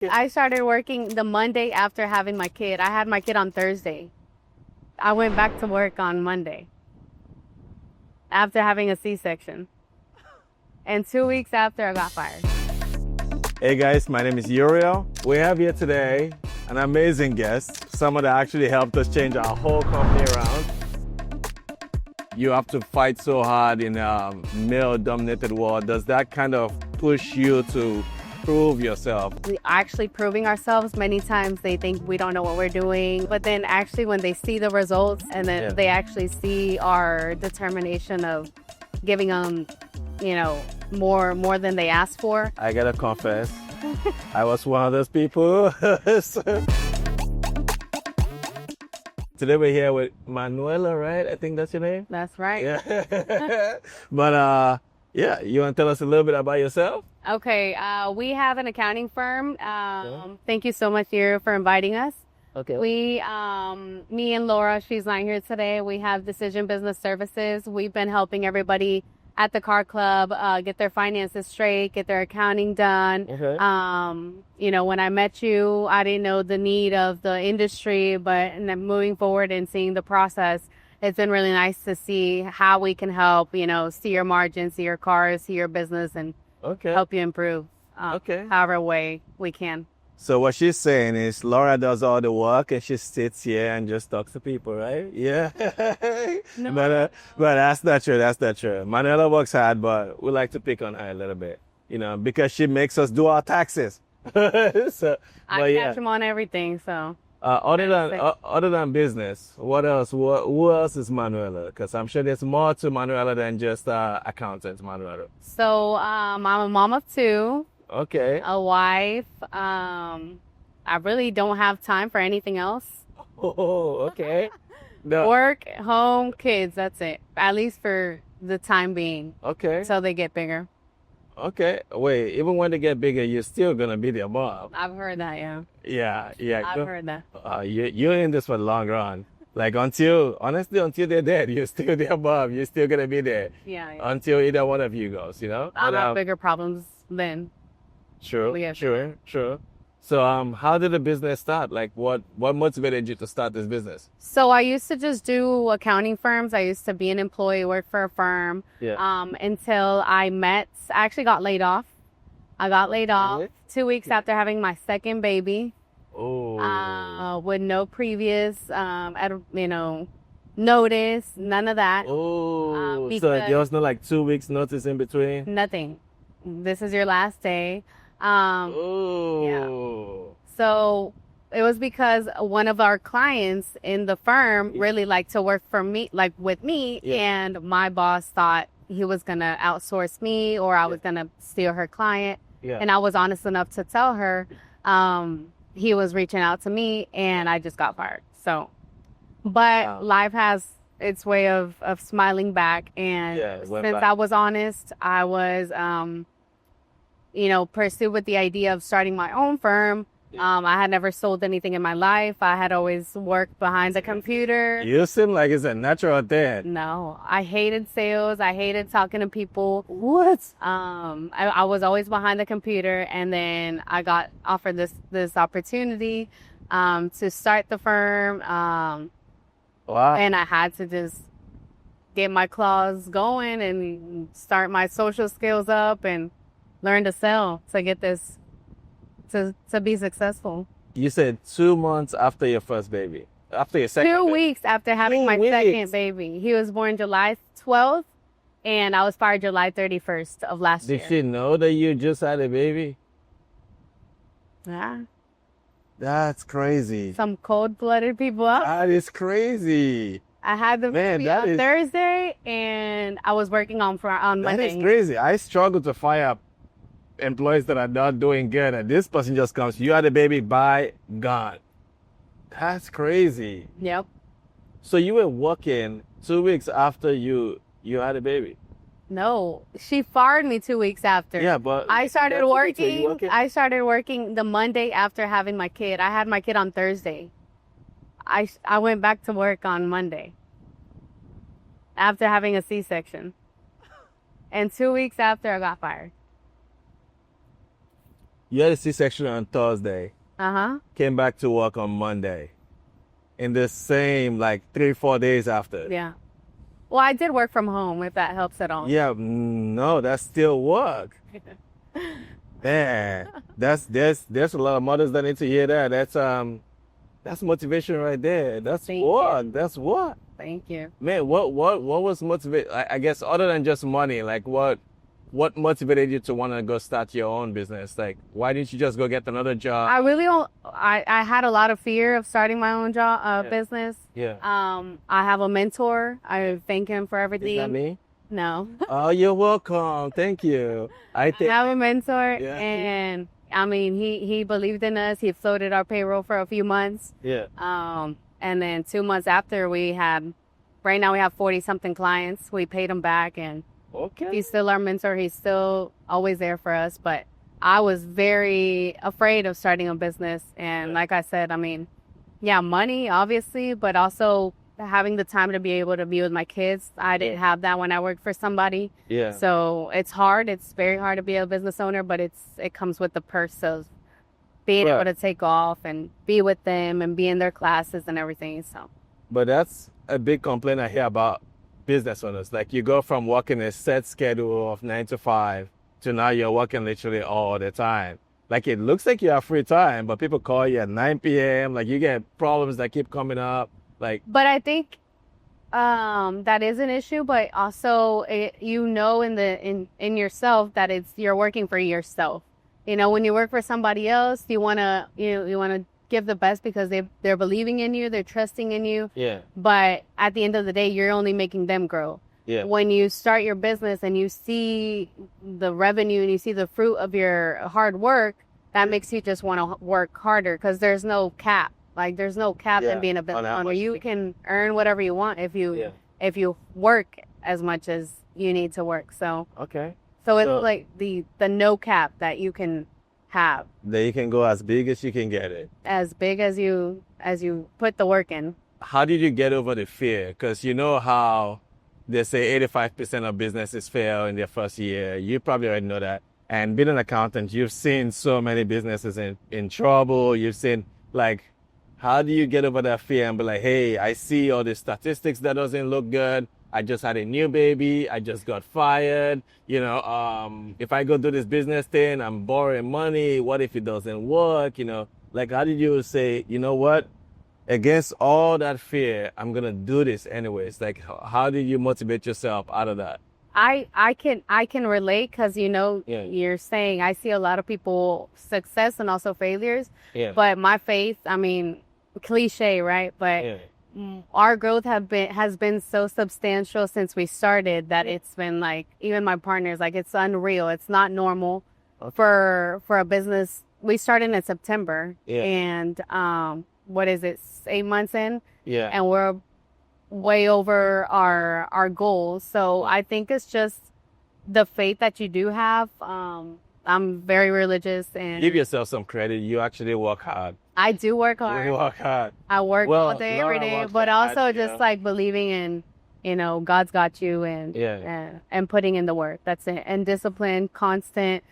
I started working the Monday after having my kid. I had my kid on Thursday. I went back to work on Monday after having a C-section. And 2 weeks after, I got fired. Hey guys, my name is Uriel. We have here today an amazing guest, someone that actually helped us change our whole company around. You have to fight so hard in a male-dominated world. Does that kind of push you to prove yourself? We actually proving ourselves. Many times they think we don't know what we're doing, but then actually when they see the results and then they actually see our determination of giving them, more than they asked for. I gotta confess, I was one of those people. Today we're here with Manuela, right? I think that's your name? That's right. Yeah. But you want to tell us a little bit about yourself? Okay, we have an accounting firm. Thank you so much, Ira, for inviting us. Okay. Me and Laura, she's not here today. We have Decision Business Services. We've been helping everybody at the car club get their finances straight, get their accounting done. Okay. When I met you, I didn't know the need of the industry, but and then moving forward and seeing the process, it's been really nice to see how we can help, see your margins, see your cars, see your business, and help you improve however way we can. So what she's saying is Laura does all the work and she sits here and just talks to people, right? Yeah. No. But that's not true. That's not true. Manuela works hard, but we like to pick on her a little bit, because she makes us do our taxes. I catch them on everything, so. Other than business, what else? Who else is Manuela? Because I'm sure there's more to Manuela than just accountant Manuela. So I'm a mom of two. Okay. A wife. I really don't have time for anything else. Oh, okay. No. Work, home, kids. That's it. At least for the time being. Okay. Until they get bigger. Okay. Wait, even when they get bigger, you're still gonna be their mom. I've heard that, yeah. Yeah. I've heard that. You're in this for the long run. Like until they're dead, you're still their mom. You're still gonna be there. Yeah. Until either one of you goes, I'll have bigger problems then. Sure. Yeah. Sure. So, how did the business start? Like, what motivated you to start this business? So I used to just do accounting firms. I used to be an employee, work for a firm. Yeah. Until I actually got laid off. I got laid off Really? 2 weeks after having my second baby. Oh. With no previous, notice, none of that. Oh. because- So there was no 2 weeks notice in between. Nothing. This is your last day. Oh. So it was because one of our clients in the firm really liked to work for me, with me, and my boss thought he was gonna outsource me or I was gonna steal her client. Yeah. And I was honest enough to tell her he was reaching out to me, and I just got fired. So, but life has its way of smiling back, and since I was honest, I was pursued with the idea of starting my own firm. I had never sold anything in my life. I had always worked behind the computer. You seem like it's a natural thing. No, I hated sales. I hated talking to people. What? I was always behind the computer, and then I got offered this opportunity to start the firm. Wow. And I had to just get my claws going and start my social skills up and learn to sell to get this to be successful. You said 2 months after your first baby. After your second 2 baby. weeks after having my second baby. He was born July 12th, and I was fired July 31st of last year. Did she know that you just had a baby? Yeah. That's crazy. Some cold-blooded people up. That is crazy. I had the baby on Thursday, and I was working on Monday. That is crazy. I struggle to fire employees that are not doing good, and this person just comes, you had a baby, bye, gone. That's crazy. Yep. So you were working 2 weeks after you had a baby? No, she fired me 2 weeks after. Yeah, but I started working the Monday after having my kid. I had my kid on Thursday. I went back to work on Monday after having a C-section. And 2 weeks after, I got fired. You had a C-section on Thursday, Uh-huh. came back to work on Monday. In the same, like 3-4 days after. Yeah. Well, I did work from home, if that helps at all. Yeah, no, that's still work. Man, there's a lot of mothers that need to hear that. That's motivation right there. That's Thank what. you. That's what. Thank you. Man, what was motivate? I guess other than just money, like what motivated you to want to go start your own business? Like, why didn't you just go get another job? I really don't. I had a lot of fear of starting my own job, Yeah. business. Yeah. I have a mentor. I thank him for Is everything. that me? No. Oh, you're welcome. Thank you. I I think. have a mentor, Yeah. and I mean, he believed in us. He floated our payroll for a few months. Yeah. And then 2 months after, right now we have 40 something clients. We paid him back, and Okay. he's still our mentor. He's still always there for us. But I was very afraid of starting a business. And Yeah. like I said, I mean, yeah, money, obviously, but also having the time to be able to be with my kids. I didn't have that when I worked for somebody. Yeah. So it's hard. It's very hard to be a business owner, but it comes with the perks of being Right. able to take off and be with them and be in their classes and everything. So But that's a big complaint I hear about business owners. Like you go from working a set schedule of 9 to 5 to now you're working literally all the time. Like it looks like you have free time, but people call you at 9 p.m. Like you get problems that keep coming up. Like, but I think that is an issue, but also in yourself that you're working for yourself. You know, when you work for somebody else, you want to give the best because they're believing in you, they're trusting in you. yeah, But at the end of the day, you're only making them grow. yeah, When you start your business and you see the revenue and you see the fruit of your hard work, that makes you just want to work harder because there's no cap. Like there's no cap Yeah, in being a on business how owner. much You you can earn whatever you want yeah. if you work as much as you need to work. So Okay. it's So- like the no cap that you can have, Then you can go as big as you can get it. as big as you put the work in. How did you get over the fear? Because you know how they say 85% of businesses fail in their first year. You probably already know that. And being an accountant, you've seen so many businesses in trouble. You've seen, like, how do you get over that fear and be like, hey, I see all the statistics that doesn't look good. I just had a new baby. I just got fired. You know, if I go do this business thing, I'm borrowing money. What if it doesn't work? You know, like, how did you say, you know what? Against all that fear, I'm gonna do this anyways. Like, how did you motivate yourself out of that? I can relate because Yeah. you're saying I see a lot of people success and also failures, Yeah. but my faith, I mean, cliche, right? But Yeah. our growth has been so substantial since we started that it's been like even my partners like it's unreal. It's not normal Okay. for a business. We started in September, Yeah. and what is it? 8 months in, Yeah. and we're way over our goals. So I think it's just the faith that you do have. I'm very religious, and Give yourself some credit. You actually work hard. I do work You hard. work hard. I work Well, all day, Laura every day, works but hard, also you just know. like believing in, God's got you, and Yeah. and putting in the work. That's it. And discipline, constant,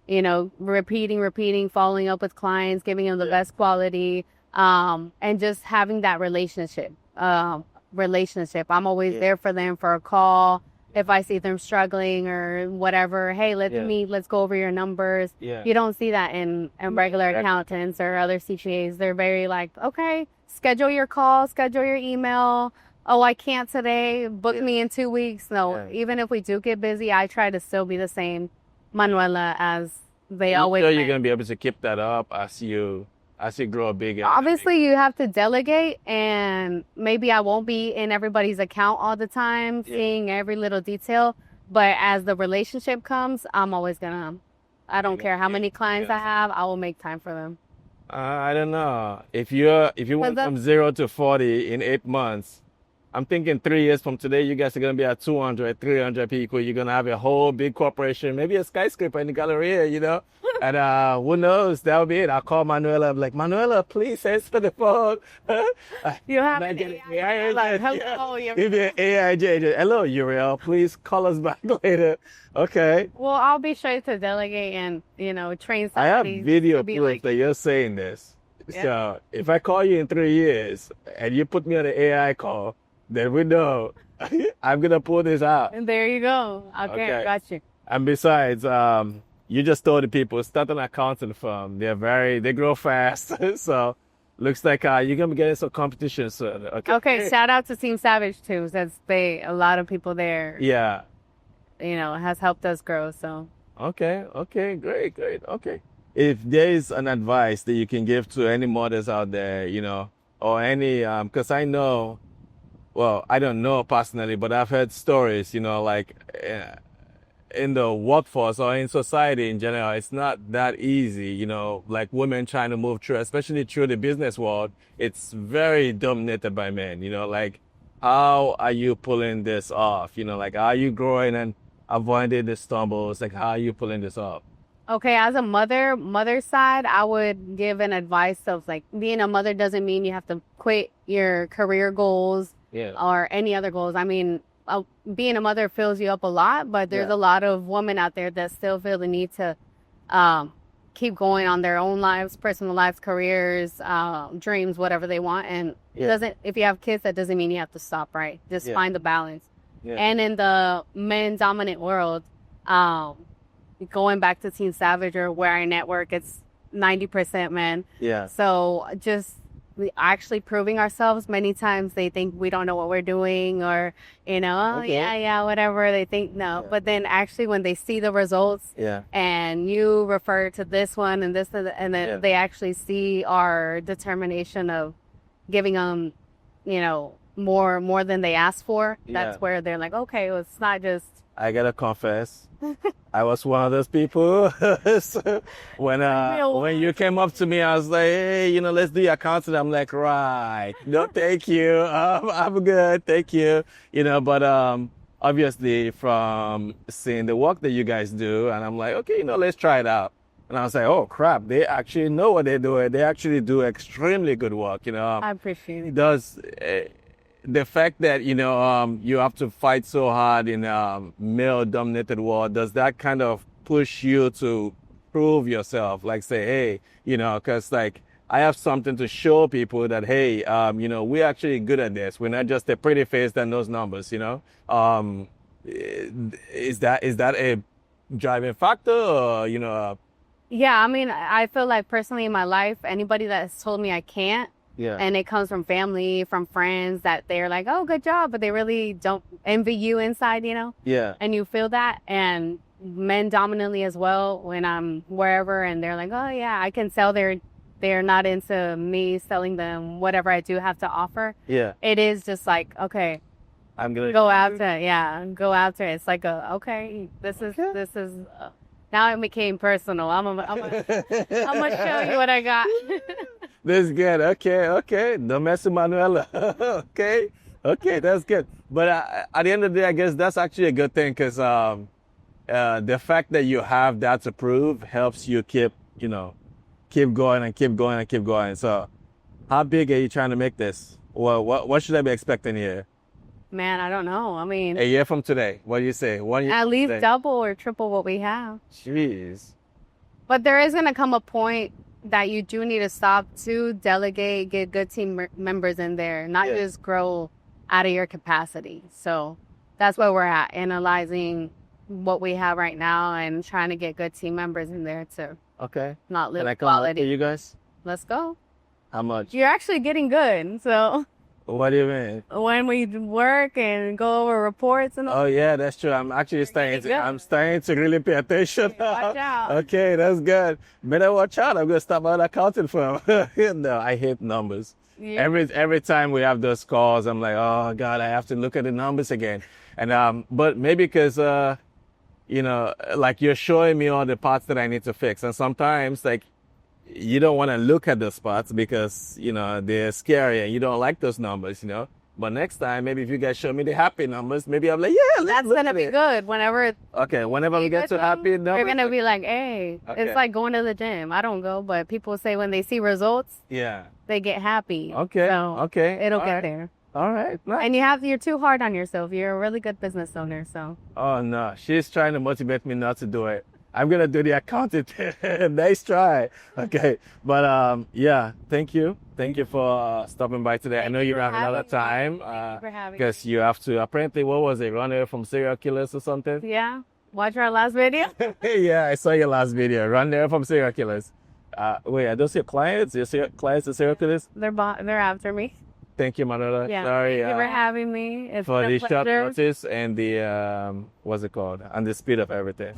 repeating, following up with clients, giving them the Yeah. best quality, and just having that relationship. I'm always Yeah. there for them for a call. If I see them struggling or whatever, hey, let's Yeah. meet, let's go over your numbers. Yeah. You don't see that in regular Exactly. accountants or other CPAs. They're very like, okay, schedule your call, schedule your email. Oh, I can't today. Book Yeah. me in 2 weeks. No, Yeah. even if we do get busy, I try to still be the same Manuela as they You always sure you're been. gonna be able to keep that up as you grow bigger? Obviously, you have to delegate, and maybe I won't be in everybody's account all the time, Yeah. seeing every little detail. But as the relationship comes, I'm always I don't care how many clients I Yes. have, I will make time for them. I don't know. If you went that- from 0 to 40 in 8 months, I'm thinking 3 years from today, you guys are gonna be at 200, 300 people. You're gonna have a whole big corporation, maybe a skyscraper in the Galleria, you know? And who knows? That'll be it. I'll call Manuela. I'm like, Manuela, please answer the phone. You have I an get it. AI, like, hello, Give me an AI agent. Hello, Uriel. Please call us back later. Okay. Well, I'll be sure to delegate and, train I have somebody video to be proof like, that you're saying this. Yeah. So if I call you in 3 years and you put me on an AI call, then we know I'm gonna pull this out. and there you go. Okay, I Okay. got you. And besides, you just told the people start an accounting firm. They grow fast. So looks like you're gonna be getting some competition soon. Okay. Okay, shout out to Team Savage too, since a lot of people there, Yeah. has helped us grow. So Okay. Okay. Great. Great. Okay. If there is an advice that you can give to any mothers out there, or any, because I know, well, I don't know personally, but I've heard stories, like in the workforce or in society in general, it's not that easy, like women trying to move through, especially through the business world. It's very dominated by men, like how are you pulling this off? Like how are you growing and avoiding the stumbles? Like how are you pulling this off? okay, as a mother side, I would give an advice of like being a mother doesn't mean you have to quit your career goals Yeah. or any other goals. I mean, being a mother fills you up a lot, but there's Yeah. a lot of women out there that still feel the need to keep going on their own lives, personal lives, careers, dreams, whatever they want. And it Yeah. doesn't, if you have kids, that doesn't mean you have to stop, right? Just Yeah. find the balance. Yeah. And in the men dominant world, going back to Team Savage or where I network, it's 90% men. Yeah. So just actually proving ourselves. Many times they think we don't know what we're doing, or oh Okay. yeah, whatever. They think no, Yeah. but then actually when they see the results Yeah. and you refer to this one and this and then Yeah. they actually see our determination of giving them, more than they asked for. That's Yeah. where they're like, okay, well, it's not just I gotta confess, I was one of those people. So when you came up to me, I was like, hey, let's do your accounting. I'm like, right, no, thank you. I'm good, thank you. But obviously from seeing the work that you guys do, and I'm like, okay, let's try it out. And I was like, oh crap, they actually know what they're doing. They actually do extremely good work. I appreciate it. Does the fact that you have to fight so hard in a male-dominated world, does that kind of push you to prove yourself? Like say, hey, because like I have something to show people that hey, we're actually good at this. We're not just a pretty face that knows numbers. Is that a driving factor, or Yeah, I mean, I feel like personally in my life, anybody that's told me I can't, Yeah. and it comes from family, from friends, that they're like, oh, good job, but they really don't envy you inside, Yeah. and you feel that. And men dominantly as well, when I'm wherever and they're like, oh yeah, I can sell they're not into me selling them whatever I do have to offer. Yeah. It is just like, okay, I'm gonna go after it. Yeah, go after it. It's like okay, this is now it became personal. I'm gonna show you what I got. This is good. Okay. Don't mess with Manuela. Okay, that's good. But at the end of the day, I guess that's actually a good thing, because the fact that you have that to prove helps you keep going and keep going and keep going. So how big are you trying to make this? Well, what should I be expecting here? Man, I don't know. I mean, A year from today, what do you say? 1 year at least today? double or triple what we have. Jeez. But there is going to come a point that you do need to stop to delegate, get good team members in there, not Yeah. just grow out of your capacity. So that's where we're at, analyzing what we have right now and trying to get good team members in there to Okay. not live Can I come work for quality. you guys? Let's go. How much? You're actually getting good. So What do you mean? when we work and go over reports and all, Oh yeah, that's true. I'm actually starting getting good. I'm starting to really pay attention. watch out. Okay, that's good. Better watch out. I'm gonna start my own accounting firm. No, I hate numbers. Yeah. Every time we have those calls, I'm like, oh God, I have to look at the numbers again. And but maybe because like you're showing me all the parts that I need to fix, and sometimes like you don't want to look at those parts because they're scary and you don't like those numbers. But next time, maybe if you guys show me the happy numbers, maybe I'm like, yeah, let's That's look gonna at be it. good. Whenever Okay, whenever we you get get to them, happy you're numbers. gonna be like, hey, Okay. it's like going to the gym. I don't go, but people say when they see results, Yeah. they get happy. Okay. So Okay. it'll All get right. there. All right. Nice. And you're too hard on yourself. You're a really good business owner. So Oh no, she's trying to motivate me not to do it. I'm gonna do the accounting. Nice try. Okay, but yeah, thank you for stopping by today. I Thank know you you for have another having me. time Thank you for having me. because you have to apparently what was it, run away from serial killers or something? Yeah. Watch our last video. Yeah, I saw your last video. Run away from serial killers. Wait, are those your clients? Your clients are serial killers? They're after me. Thank you, Manola. Yeah. Sorry. Thank you for having me. It's For been the a short pleasure. notice and the what's it called, and the speed of everything.